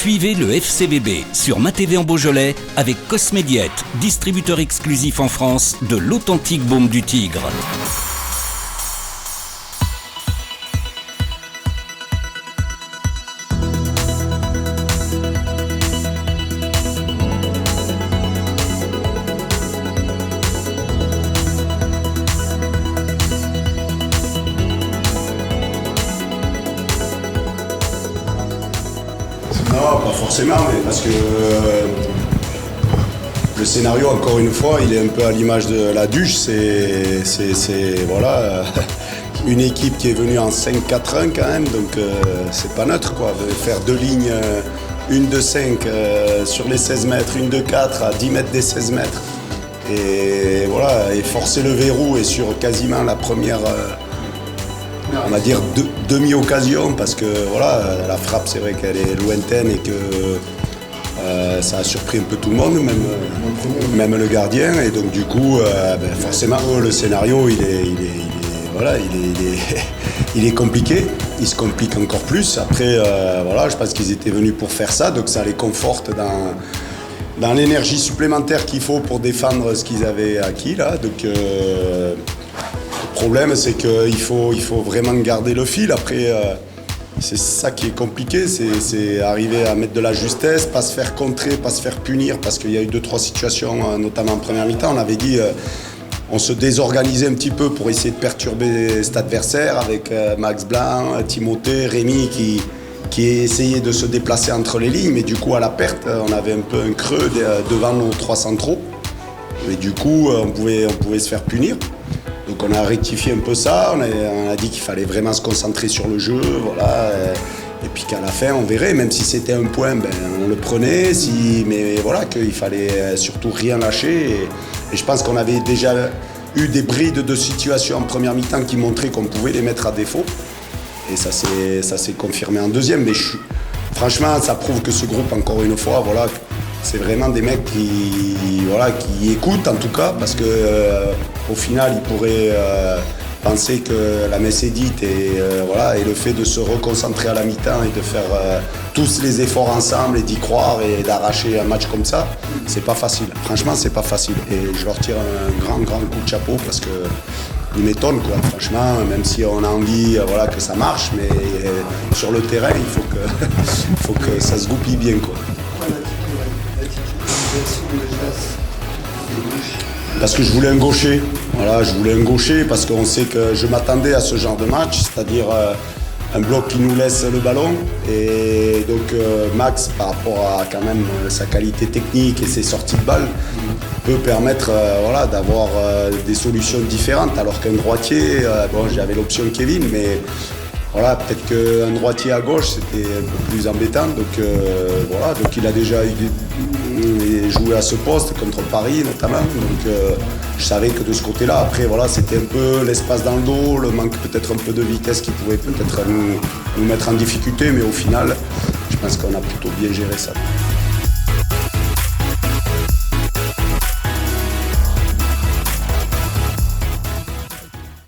Suivez le FCBB sur MaTV en Beaujolais avec Cosmédiet, distributeur exclusif en France de l'authentique baume du Tigre. Non, pas forcément, mais parce que le scénario, encore une fois, il est un peu à l'image de la Duche. C'est voilà, une équipe qui est venue en 5-4-1 quand même, donc c'est pas neutre quoi. Faire deux lignes, une de 5 sur les 16 mètres, une de 4 à 10 mètres des 16 mètres. Et voilà, et forcer le verrou et sur quasiment la première. On va dire demi-occasion parce que voilà, la frappe c'est vrai qu'elle est lointaine et que ça a surpris un peu tout le monde, même le gardien, et donc du coup forcément le scénario il est compliqué, il se complique encore plus. Après voilà, je pense qu'ils étaient venus pour faire ça, donc ça les conforte dans l'énergie supplémentaire qu'il faut pour défendre ce qu'ils avaient acquis là. Donc le problème, c'est qu'il faut vraiment garder le fil. Après, c'est ça qui est compliqué, c'est arriver à mettre de la justesse, pas se faire contrer, pas se faire punir, parce qu'il y a eu 2-3 situations, notamment en première mi-temps. On avait dit, on se désorganisait un petit peu pour essayer de perturber cet adversaire avec Max Blanc, Timothée, Rémi qui essayait de se déplacer entre les lignes, mais du coup, à la perte, on avait un peu un creux devant nos 3 centraux. Et du coup, on pouvait se faire punir. Donc on a rectifié un peu ça, on a dit qu'il fallait vraiment se concentrer sur le jeu, voilà. Et puis qu'à la fin on verrait, même si c'était un point, on le prenait, mais voilà, qu'il fallait surtout rien lâcher. Et je pense qu'on avait déjà eu des brides de situations en première mi-temps qui montraient qu'on pouvait les mettre à défaut. Et ça s'est confirmé en deuxième. Mais franchement, ça prouve que ce groupe, encore une fois, voilà, c'est vraiment des mecs qui écoutent en tout cas, parce que au final ils pourraient penser que la messe est dite et le fait de se reconcentrer à la mi-temps et de faire tous les efforts ensemble et d'y croire et d'arracher un match comme ça, c'est pas facile. Franchement, c'est pas facile. Et je leur tire un grand coup de chapeau parce que ils m'étonnent quoi. Franchement, même si on a envie que ça marche, mais sur le terrain, il faut que ça se goupille bien quoi. Parce que je voulais un gaucher. Voilà, je voulais un gaucher parce qu'on sait que je m'attendais à ce genre de match, c'est-à-dire un bloc qui nous laisse le ballon. Et donc Max, par rapport à quand même sa qualité technique et ses sorties de balle, peut permettre d'avoir des solutions différentes. Alors qu'un droitier, j'avais l'option Kevin, mais voilà, peut-être qu'un droitier à gauche c'était un peu plus embêtant. Donc il a déjà joué à ce poste contre Paris notamment. Donc je savais que de ce côté-là, après c'était un peu l'espace dans le dos, le manque peut-être un peu de vitesse qui pouvait peut-être nous mettre en difficulté, mais au final, je pense qu'on a plutôt bien géré ça.